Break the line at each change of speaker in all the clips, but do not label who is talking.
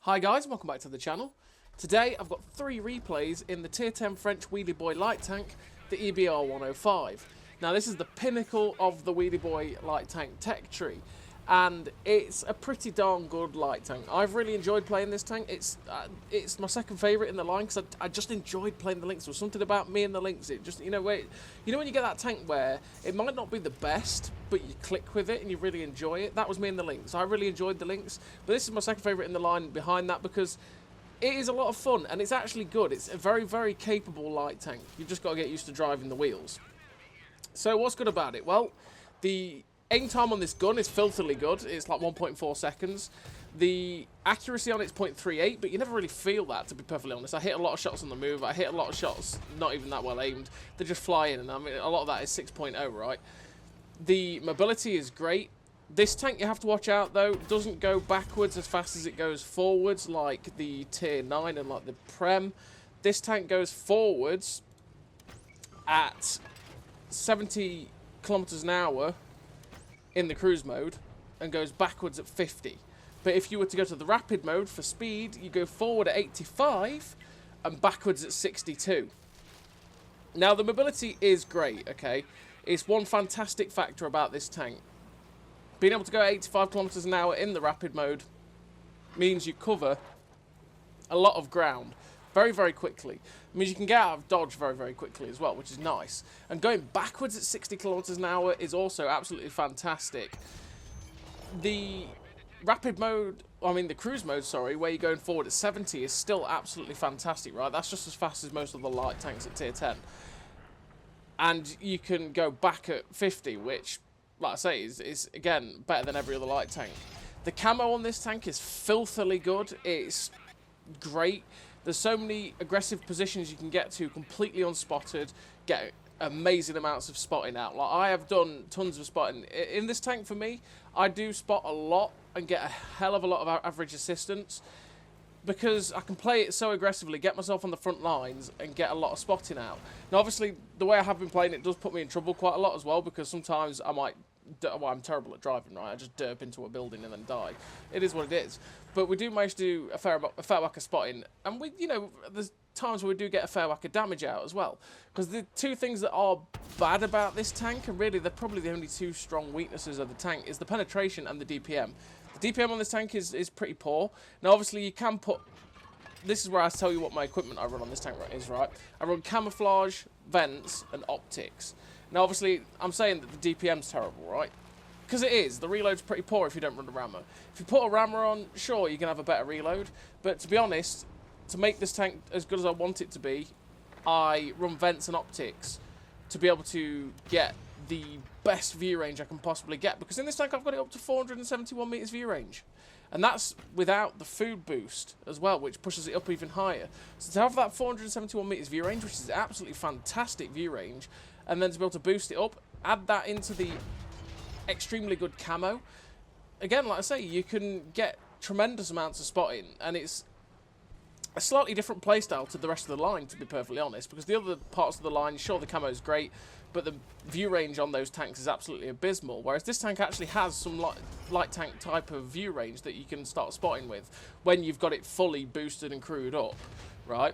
Hi guys, welcome back to the channel. Today I've got 3 replays in the tier 10 French Wheelie Boy light tank, the EBR 105. Now this is the pinnacle of the Wheelie Boy light tank tech tree, and it's a pretty darn good light tank. I've really enjoyed playing this tank. It's my second favourite in the line because I just enjoyed playing the Lynx. There was something about me and the Lynx. It just, when you get that tank where it might not be the best, but you click with it and you really enjoy it. That was me and the Lynx. I really enjoyed the Lynx, but this is my second favourite in the line behind that because it is a lot of fun and it's actually good. It's a very, very capable light tank. You've just got to get used to driving the wheels. So what's good about it? Well, the aim time on this gun is filthily good. It's like 1.4 seconds. The accuracy on it's 0.38, but you never really feel that, to be perfectly honest. I hit a lot of shots on the move. I hit a lot of shots not even that well aimed. They just fly in, and I mean, a lot of that is 6.0, right? The mobility is great. This tank, you have to watch out, though, doesn't go backwards as fast as it goes forwards, like the Tier 9 and like the Prem. This tank goes forwards at 70 kilometers an hour in the cruise mode and goes backwards at 50. But if you were to go to the rapid mode for speed, you go forward at 85 and backwards at 62. Now the mobility is great, okay? It's one fantastic factor about this tank. Being able to go 85 kilometers an hour in the rapid mode means you cover a lot of ground very, very quickly. It means you can get out of dodge very, very quickly as well, which is nice. And going backwards at 60 kilometers an hour is also absolutely fantastic. The rapid mode, the cruise mode, sorry, where you're going forward at 70 is still absolutely fantastic, right? That's just as fast as most of the light tanks at tier 10. And you can go back at 50, which, like I say, is again, better than every other light tank. The camo on this tank is filthily good. It's great. There's so many aggressive positions you can get to completely unspotted, get amazing amounts of spotting out. Like, I have done tons of spotting. In this tank, for me, I do spot a lot and get a hell of a lot of average assistance because I can play it so aggressively, get myself on the front lines and get a lot of spotting out. Now, obviously, the way I have been playing it does put me in trouble quite a lot as well because sometimes I might... Well, I'm terrible at driving, right? I just derp into a building and then die. It is what it is. But we do manage to do a fair whack of spotting. And we, there's times where we do get a fair whack of damage out as well. Because the two things that are bad about this tank, and really they're probably the only two strong weaknesses of the tank, is the penetration and the DPM. The DPM on this tank is pretty poor. Now, obviously, you can put... This is where I tell you what my equipment I run on this tank is, right? I run camouflage, vents, and optics. Now, obviously, I'm saying that the DPM's terrible, right? Because it is. The reload's pretty poor if you don't run the rammer. If you put a rammer on, sure, you can have a better reload. But to be honest, to make this tank as good as I want it to be, I run vents and optics to be able to get the best view range I can possibly get. Because in this tank, I've got it up to 471 meters view range. And that's without the food boost as well, which pushes it up even higher. So to have that 471 meters view range, which is absolutely fantastic view range, and then to be able to boost it up, add that into the extremely good camo. Again, like I say, you can get tremendous amounts of spotting, and it's a slightly different playstyle to the rest of the line, to be perfectly honest, because the other parts of the line, sure, the camo is great, but the view range on those tanks is absolutely abysmal, whereas this tank actually has some light tank type of view range that you can start spotting with when you've got it fully boosted and crewed up, right?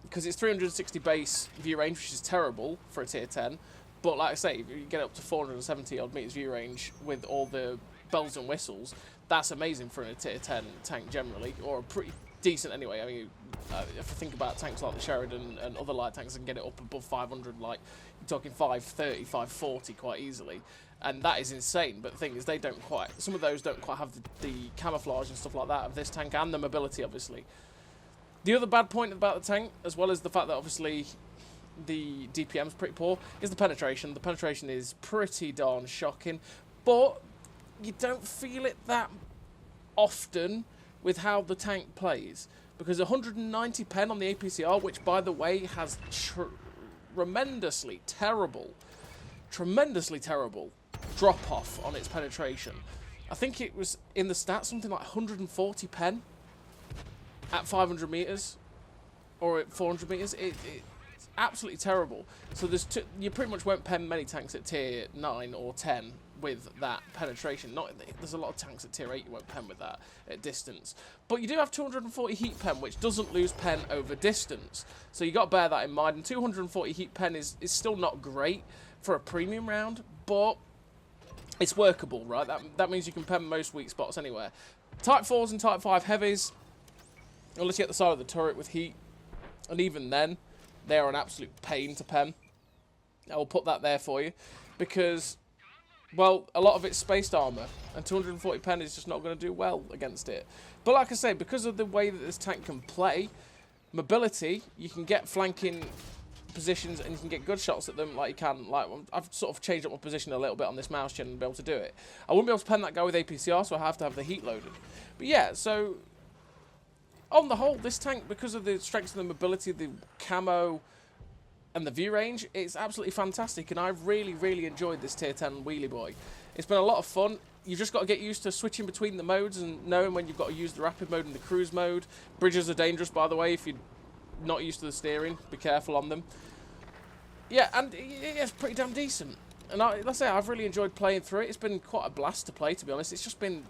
Because it's 360 base view range, which is terrible for a tier 10, but like I say, if you get up to 470 odd meters view range with all the bells and whistles, that's amazing for a tier 10 tank generally, or a pretty decent anyway. I mean, if I think about tanks like the Sheridan and other light tanks, I can get it up above 500, like you're talking 530, 540 quite easily, and that is insane. But the thing is, they don't quite, some of those don't quite have the camouflage and stuff like that of this tank, and the mobility, obviously. The other bad point about the tank, as well as the fact that obviously the DPM is pretty poor, is the penetration. The penetration is pretty darn shocking, but you don't feel it that often with how the tank plays, because 190 pen on the APCR, which by the way has tremendously terrible drop off on its penetration. I think it was in the stats something like 140 pen at 500 meters or at 400 meters. It's absolutely terrible. So you pretty much won't pen many tanks at tier 9 or 10 with that penetration. There's a lot of tanks at tier 8 you won't pen with that at distance. But you do have 240 heat pen, which doesn't lose pen over distance. So you got to bear that in mind. And 240 heat pen is still not great for a premium round, but it's workable, right? That means you can pen most weak spots anywhere. Type 4s and Type 5 heavies, unless you get the side of the turret with heat, and even then, they are an absolute pain to pen. I will put that there for you, because, well, a lot of it's spaced armour, and 240 pen is just not going to do well against it. But like I say, because of the way that this tank can play, mobility, you can get flanking positions and you can get good shots at them like you can. Like, I've sort of changed up my position a little bit on this mouse gen and be able to do it. I wouldn't be able to pen that guy with APCR, so I have to have the heat loaded. But yeah, so on the whole, this tank, because of the strength and the mobility, the camo, and the view range, it's absolutely fantastic, and I've really, really enjoyed this tier 10 wheelie boy. It's been a lot of fun. You've just got to get used to switching between the modes and knowing when you've got to use the rapid mode and the cruise mode. Bridges are dangerous, by the way, if you're not used to the steering. Be careful on them. Yeah, and it's pretty damn decent. And let's say I've really enjoyed playing through it. It's been quite a blast to play, to be honest. It's one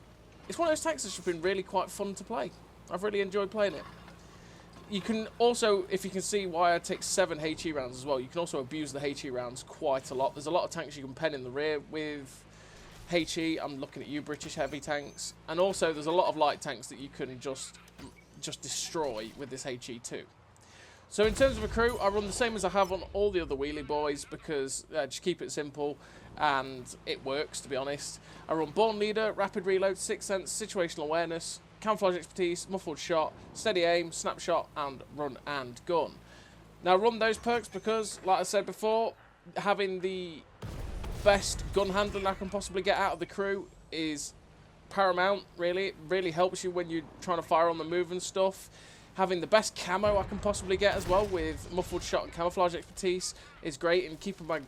of those tanks that's just been really quite fun to play. I've really enjoyed playing it. You can also, if you can see why I take 7 HE rounds as well, you can also abuse the HE rounds quite a lot. There's a lot of tanks you can pen in the rear with HE. I'm looking at you, British heavy tanks. And also, there's a lot of light tanks that you can just destroy with this HE too. So in terms of a crew, I run the same as I have on all the other wheelie boys, because just keep it simple and it works, to be honest. I run Born Leader, Rapid Reload, Sixth Sense, Situational Awareness, Camouflage Expertise, Muffled Shot, Steady Aim, Snapshot, and Run and Gun. Now, run those perks because, like I said before, having the best gun handling I can possibly get out of the crew is paramount, really. It really helps you when you're trying to fire on the move and stuff. Having the best camo I can possibly get as well with Muffled Shot and Camouflage Expertise is great, and keeping my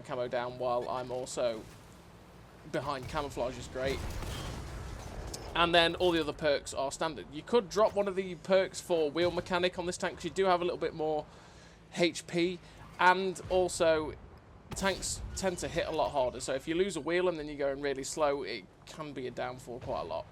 camo down while I'm also behind camouflage is great. And then all the other perks are standard. You could drop one of the perks for Wheel Mechanic on this tank, because you do have a little bit more HP, and also tanks tend to hit a lot harder. So if you lose a wheel and then you're going really slow, it can be a downfall quite a lot.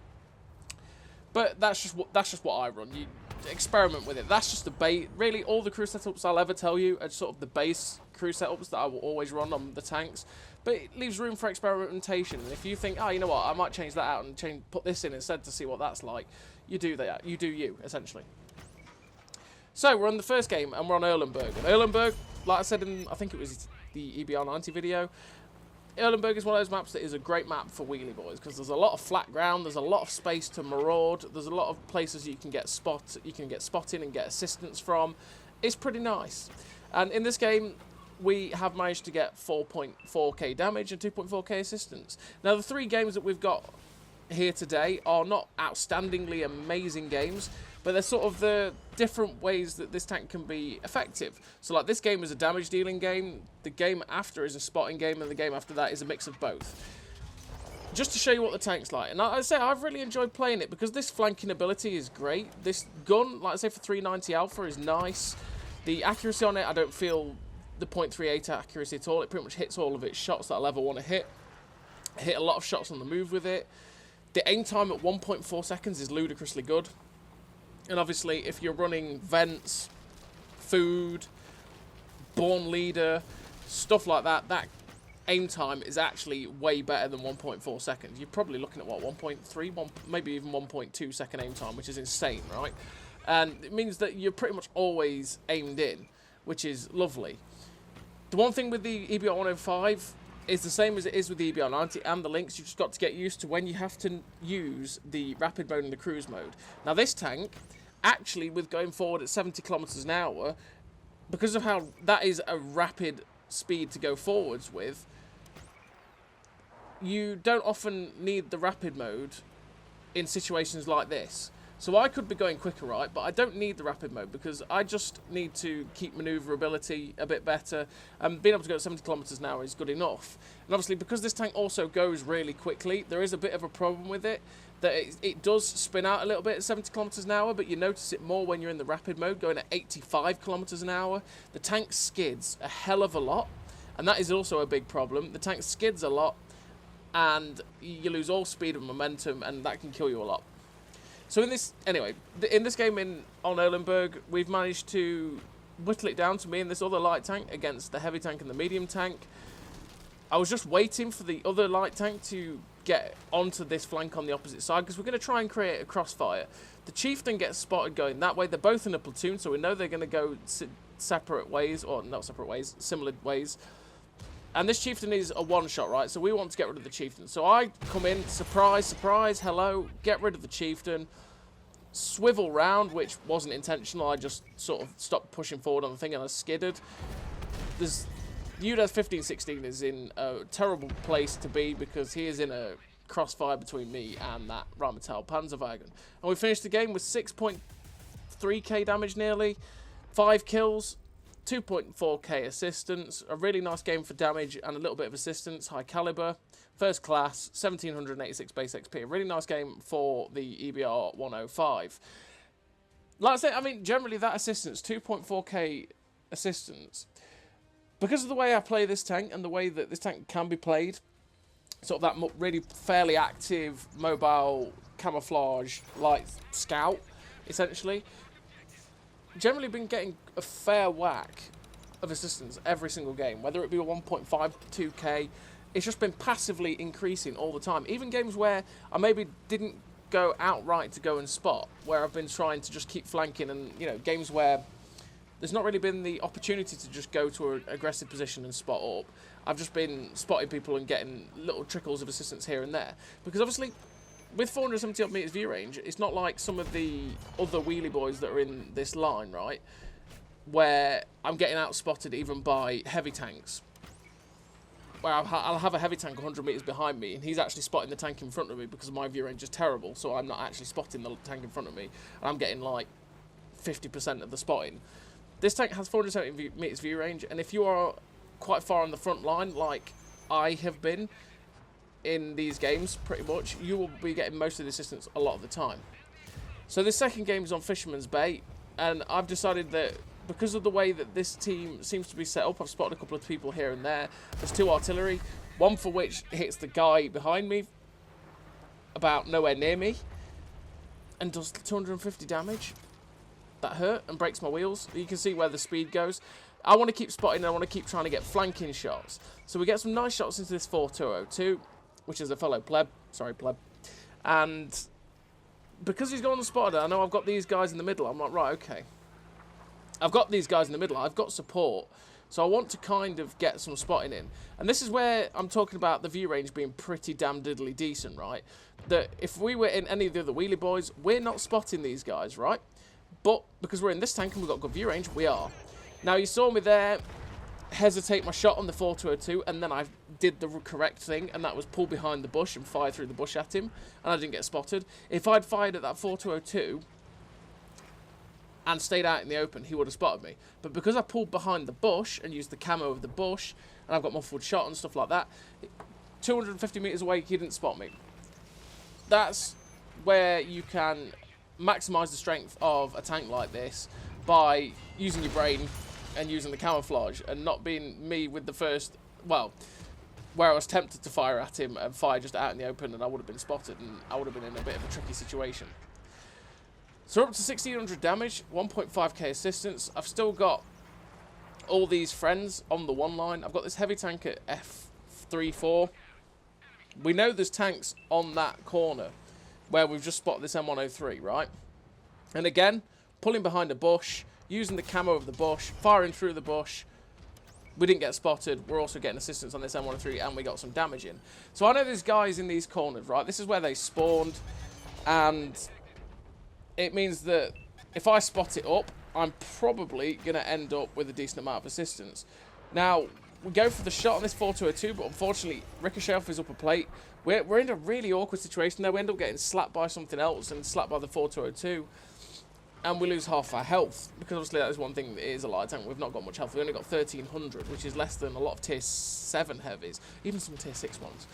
But that's just what I run. You experiment with it. That's just the base. Really, all the crew setups I'll ever tell you are sort of the base crew setups that I will always run on the tanks. But it leaves room for experimentation. And if you think, oh, you know what, I might change that out and put this in instead to see what that's like, you do that. You do you, essentially. So we're on the first game, and we're on Erlenberg. And Erlenberg, like I said in, I think it was the EBR 90 video, Erlenberg is one of those maps that is a great map for wheelie boys, because there's a lot of flat ground, there's a lot of space to maraud, there's a lot of places you can get spotting and get assistance from. It's pretty nice. And in this game, we have managed to get 4.4k damage and 2.4k assistance. Now, the 3 games that we've got here today are not outstandingly amazing games, but they're sort of the different ways that this tank can be effective. So like, this game is a damage dealing game, the game after is a spotting game, and the game after that is a mix of both. Just to show you what the tank's like. And I say I've really enjoyed playing it, because this flanking ability is great. This gun, like I say, for 390 alpha is nice. The accuracy on it, I don't feel the .38 accuracy at all. It pretty much hits all of its shots that I'll ever want to hit. I hit a lot of shots on the move with it. The aim time at 1.4 seconds is ludicrously good. And obviously, if you're running vents, food, Born Leader, stuff like that, that aim time is actually way better than 1.4 seconds. You're probably looking at, what, 1.3, maybe even 1.2 second aim time, which is insane, right? And it means that you're pretty much always aimed in, which is lovely. The one thing with the EBR 105 is the same as it is with the EBR 90 and the links. You've just got to get used to when you have to use the rapid mode and the cruise mode. Now, this tank, actually, with going forward at 70 kilometers an hour, because of how that is a rapid speed to go forwards with, you don't often need the rapid mode in situations like this. So I could be going quicker, right, but I don't need the rapid mode, because I just need to keep manoeuvrability a bit better, and being able to go at 70 kilometers an hour is good enough. And obviously, because this tank also goes really quickly, there is a bit of a problem with it, that it does spin out a little bit at 70 kilometers an hour, but you notice it more when you're in the rapid mode, going at 85 kilometers an hour. The tank skids a hell of a lot, and that is also a big problem. The tank skids a lot, and you lose all speed and momentum, and that can kill you a lot. So in this, anyway, in this game on Erlenberg, we've managed to whittle it down to me and this other light tank against the heavy tank and the medium tank. I was just waiting for the other light tank to get onto this flank on the opposite side, because we're going to try and create a crossfire. The chieftain gets spotted going that way. They're both in a platoon, so we know they're going to go separate ways, or not separate ways, similar ways. And this chieftain is a one-shot, right? So we want to get rid of the chieftain. So I come in, surprise, surprise, hello, get rid of the chieftain, swivel round, which wasn't intentional. I just sort of stopped pushing forward on the thing and I skidded. There's UDAS 1516 is in a terrible place to be, because he is in a crossfire between me and that Rheinmetall Panzerwagen. And we finished the game with 6.3k damage nearly, 5 kills, 2.4k assistance, a really nice game for damage and a little bit of assistance, high caliber, first class, 1786 base XP. A really nice game for the EBR 105. Like I say, I mean, generally that assistance, 2.4k assistance, because of the way I play this tank and the way that this tank can be played, sort of that really fairly active, mobile, camouflage, light scout, essentially, generally been getting a fair whack of assistance every single game, whether it be a 1.52k. It's just been passively increasing all the time. Even games where I maybe didn't go outright to go and spot, where I've been trying to just keep flanking, and, you know, games where there's not really been the opportunity to just go to an aggressive position and spot up. I've just been spotting people and getting little trickles of assistance here and there. Because obviously, with 470 odd meters view range, it's not like some of the other wheelie boys that are in this line, right? Where I'm getting outspotted even by heavy tanks. Where I'll have a heavy tank 100 meters behind me, and he's actually spotting the tank in front of me because my view range is terrible, so I'm not actually spotting the tank in front of me, and I'm getting like 50% of the spotting. This tank has 470 meters view range, and if you are quite far on the front line, like I have been in these games, pretty much, you will be getting most of the assistance a lot of the time. So this second game is on Fisherman's Bay, and I've decided that because of the way that this team seems to be set up, I've spotted a couple of people here and there. There's 2 artillery, one for which hits the guy behind me, about nowhere near me, and does 250 damage. That hurt and breaks my wheels. You can see where the speed goes. I want to keep spotting, and I want to keep trying to get flanking shots. So we get some nice shots into this 4202, which is a fellow pleb. Sorry, pleb. And because he's gone spotted, I know I've got these guys in the middle. I'm like, right, okay. I've got these guys in the middle. I've got support. So I want to kind of get some spotting in. And this is where I'm talking about the view range being pretty damn diddly decent, right? That if we were in any of the other wheelie boys, we're not spotting these guys, right? But because we're in this tank and we've got good view range, we are. Now, you saw me there hesitate my shot on the 4202, and then I did the correct thing, and that was pull behind the bush and fire through the bush at him, and I didn't get spotted. If I'd fired at that 4202 and stayed out in the open, he would have spotted me. But because I pulled behind the bush and used the camo of the bush, and I've got muffled shot and stuff like that, 250 meters away, he didn't spot me. That's where you can maximise the strength of a tank like this by using your brain and using the camouflage, and not being me with the first, well, where I was tempted to fire at him and fire just out in the open, and I would have been spotted, and I would have been in a bit of a tricky situation. So we're up to 1600 damage, 1.5k assistance. I've still got all these friends on the one line. I've got this heavy tank at F34. We know there's tanks on that corner where we've just spotted this M103, right? And again, pulling behind a bush, using the camo of the bush, firing through the bush. We didn't get spotted. We're also getting assistance on this M103, and we got some damage in. So I know there's guys in these corners, right? This is where they spawned, and it means that if I spot it up, I'm probably going to end up with a decent amount of assistance. Now, we go for the shot on this 4202, but unfortunately, ricochet off his upper plate. We're in a really awkward situation there. We end up getting slapped by something else and slapped by the 4202. And we lose half our health, because obviously that is one thing that is a light tank. We've not got much health. We only got 1300, which is less than a lot of tier 7 heavies, even some tier 6 ones.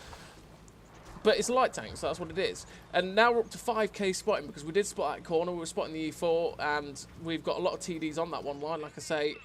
But it's a light tank, so that's what it is. And now we're up to 5k spotting, because we did spot that corner. We were spotting the E4, and we've got a lot of TDs on that one line. Like I say,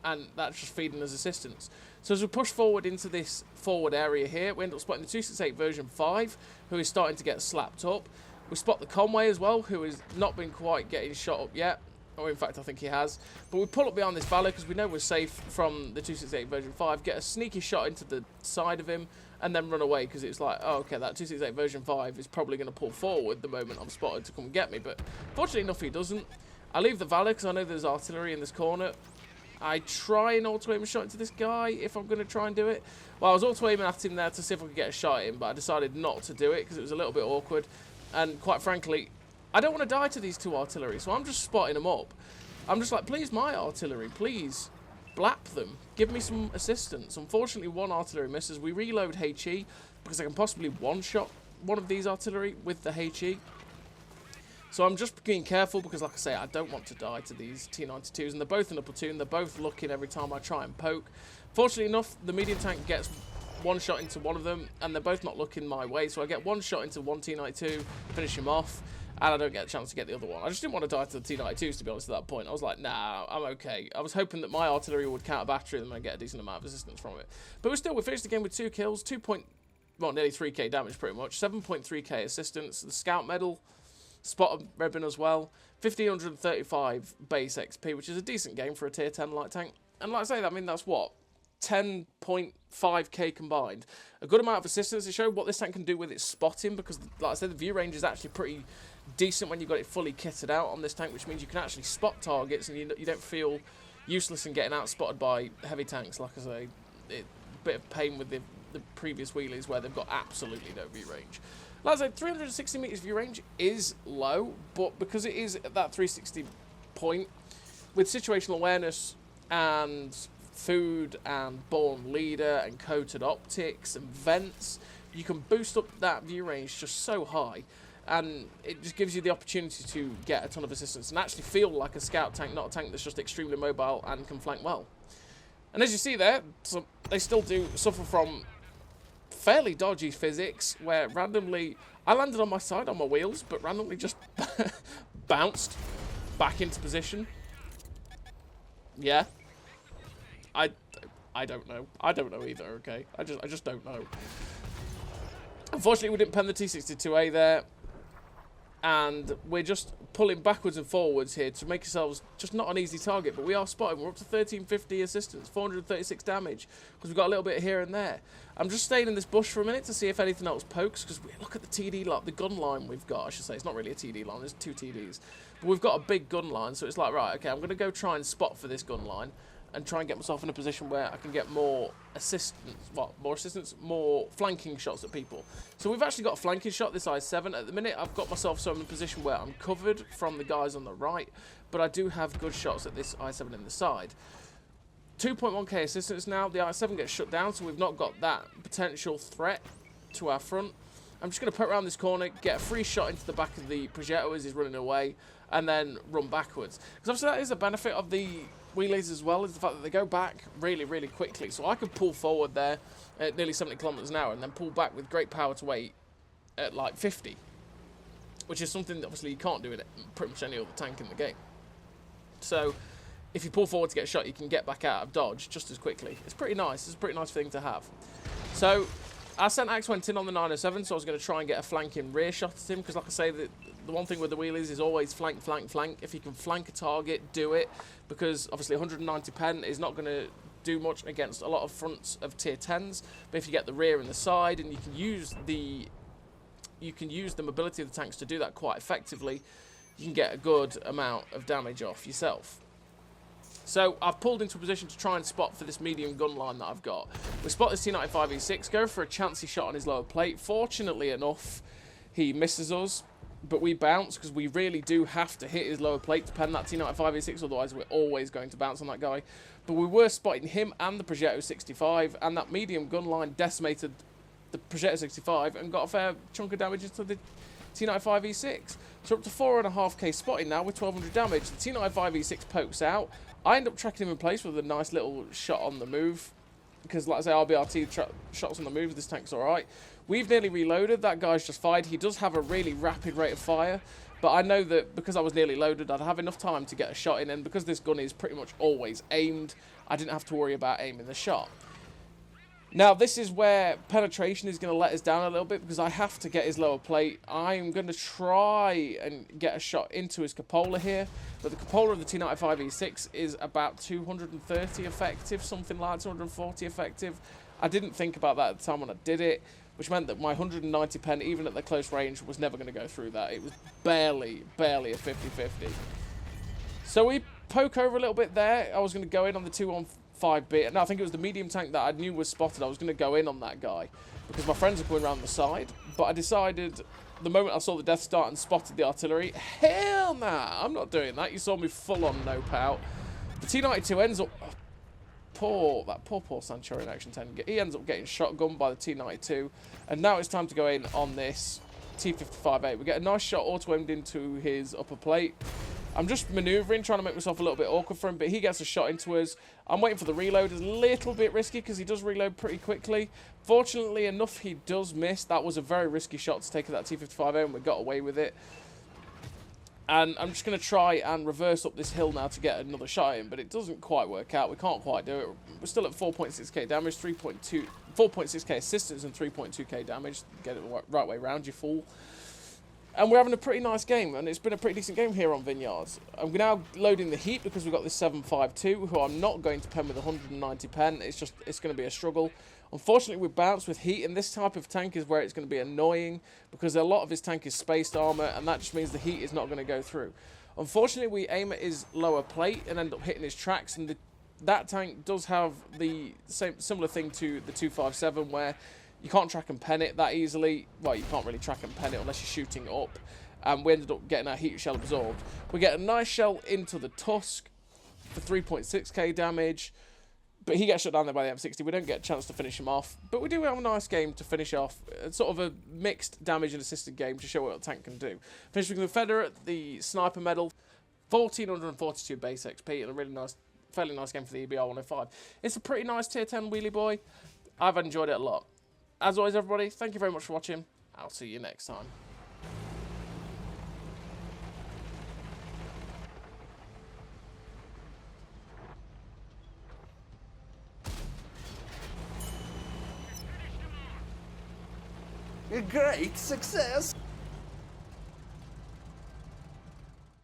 and that's just feeding us assistance. So as we push forward into this forward area here, we end up spotting the 268 version 5, who is starting to get slapped up. We spot the Conway as well, who has not been quite getting shot up yet. Or in fact, I think he has. But we pull up behind this valley because we know we're safe from the 268 version 5. Get a sneaky shot into the side of him and then run away because it's like, oh, okay, that 268 version 5 is probably going to pull forward the moment I'm spotted to come and get me. But fortunately enough, he doesn't. I leave the valley because I know there's artillery in this corner. I try and auto-aim a shot into this guy if I'm going to try and do it. Well, I was auto-aiming at him there to see if I could get a shot at him, but I decided not to do it because it was a little bit awkward. And quite frankly, I don't want to die to these two artillery, so I'm just spotting them up. I'm just like, please, my artillery, please, blap them. Give me some assistance. Unfortunately, one artillery misses. We reload HE because I can possibly one-shot one of these artillery with the HE. So I'm just being careful because, like I say, I don't want to die to these T-92s. And they're both in a platoon. They're both looking every time I try and poke. Fortunately enough, the medium tank gets one shot into one of them, and they're both not looking my way. So I get one shot into one T-92, finish him off, and I don't get a chance to get the other one. I just didn't want to die to the T-92s, to be honest, at that point. I was like, nah, I'm okay. I was hoping that my artillery would counter battery them and get a decent amount of resistance from it. But we finished the game with 2 kills, nearly 3k damage pretty much, 7.3k assistance, the scout medal, spot ribbon as well, 1535 base XP, which is a decent game for a tier 10 light tank. And like I say, I mean, that's what? 10.5k combined. A good amount of assistance. It showed what this tank can do with its spotting, because, like I said, the view range is actually pretty decent when you've got it fully kitted out on this tank, which means you can actually spot targets and you don't feel useless in getting out spotted by heavy tanks. Like I say, a bit of pain with the previous wheelies where they've got absolutely no view range. Like I said, 360 meters view range is low, but because it is at that 360 point, with situational awareness and food and born leader and coated optics and vents, you can boost up that view range just so high, and it just gives you the opportunity to get a ton of assistance and actually feel like a scout tank, not a tank that's just extremely mobile and can flank well. And as you see there, so they still do suffer from fairly dodgy physics, where randomly I landed on my side on my wheels, but randomly just bounced back into position. Yeah, I don't know. I don't know either. Okay, I just don't know. Unfortunately, we didn't pen the T62A there, and we're just pulling backwards and forwards here to make ourselves just not an easy target, but we are spotting. We're up to 1350 assistance, 436 damage, because we've got a little bit here and there. I'm just staying in this bush for a minute to see if anything else pokes, because look at the TD line, the gun line we've got, I should say. It's not really a TD line, there's 2 TDs. But we've got a big gun line, so it's like, right, okay, I'm going to go try and spot for this gun line, and try and get myself in a position where I can get more more flanking shots at people. So we've actually got a flanking shot, this I-7. At the minute, I've got myself so in a position where I'm covered from the guys on the right, but I do have good shots at this I-7 in the side. 2.1k assistance now. The I-7 gets shut down, so we've not got that potential threat to our front. I'm just going to put around this corner, get a free shot into the back of the Progetto as he's running away, and then run backwards. Because obviously that is a benefit of the wheelies as well, is the fact that they go back really, really quickly. So I could pull forward there at nearly 70 kilometers an hour and then pull back with great power to weight at like 50, which is something that obviously you can't do in pretty much any other tank in the game. So if you pull forward to get shot, you can get back out of dodge just as quickly. It's pretty nice. It's a pretty nice thing to have. So our Centax went in on the 907, so I was going to try and get a flanking rear shot at him, because like I say, the one thing with the wheelies is always flank, flank, flank. If you can flank a target, do it, because obviously 190 pen is not going to do much against a lot of fronts of tier 10s, but if you get the rear and the side, and you can use the mobility of the tanks to do that quite effectively, you can get a good amount of damage off yourself. So I've pulled into a position to try and spot for this medium gun line that I've got. We spot this T95E6, go for a chancy shot on his lower plate. Fortunately enough, he misses us, but we bounce because we really do have to hit his lower plate to pen that T95E6, otherwise we're always going to bounce on that guy. But we were spotting him and the Progetto 65, and that medium gun line decimated the Progetto 65 and got a fair chunk of damage into the T95E6. So up to 4.5k spotting now with 1200 damage. The T95E6 pokes out. I end up tracking him in place with a nice little shot on the move, because like I say, RBRT shots on the move, this tank's alright. We've nearly reloaded, that guy's just fired. He does have a really rapid rate of fire, But I know that because I was nearly loaded, I'd have enough time to get a shot in, and because this gun is pretty much always aimed, I didn't have to worry about aiming the shot. Now, this is where penetration is going to let us down a little bit, because I have to get his lower plate. I'm going to try and get a shot into his cupola here, but the cupola of the T95E6 is about 230 effective, something like 240 effective. I didn't think about that at the time when I did it, which meant that my 190 pen, even at the close range, was never going to go through that. It was barely a 50-50. So we poke over a little bit there. I was going to go in on the 215B. No, I think it was the medium tank that I knew was spotted. I was going to go in on that guy because my friends are going around the side. But I decided, the moment I saw the Death Star and spotted the artillery, hell nah, I'm not doing that. You saw me full on nope out. The T92 ends up... That poor Centurion Action 10. He ends up getting shotgunned by the T92. And now it's time to go in on this T55A. We get a nice shot auto-aimed into his upper plate. I'm just manoeuvring, trying to make myself a little bit awkward for him, but he gets a shot into us. I'm waiting for the reload. It's a little bit risky because he does reload pretty quickly. Fortunately enough, he does miss. That was a very risky shot to take at that T55A, and we got away with it. And I'm just going to try and reverse up this hill now to get another shot in, but it doesn't quite work out. We can't quite do it. We're still at 4.6k damage, 4.6k assistance and 3.2k damage. Get it the right way round, you fool. And we're having a pretty nice game, and it's been a pretty decent game here on Vineyards. I'm now loading the heat because we've got this 752, who I'm not going to pen with 190 pen. It's going to be a struggle. Unfortunately, we bounce with heat, and this type of tank is where it's going to be annoying because a lot of his tank is spaced armor, and that just means the heat is not going to go through. Unfortunately, we aim at his lower plate and end up hitting his tracks, and that tank does have the similar thing to the 257 where you can't track and pen it that easily. Well, you can't really track and pen it unless you're shooting up. And we ended up getting our heat shell absorbed. We get a nice shell into the Tusk for 3.6k damage. But he gets shut down there by the M60. We don't get a chance to finish him off. But we do have a nice game to finish off. It's sort of a mixed damage and assisted game to show what a tank can do. Finishing with Confederate, the Sniper Medal, 1442 base XP, and a really nice, fairly nice game for the EBR 105. It's a pretty nice tier 10 wheelie boy. I've enjoyed it a lot. As always, everybody, thank you very much for watching. I'll see you next time.
A great success!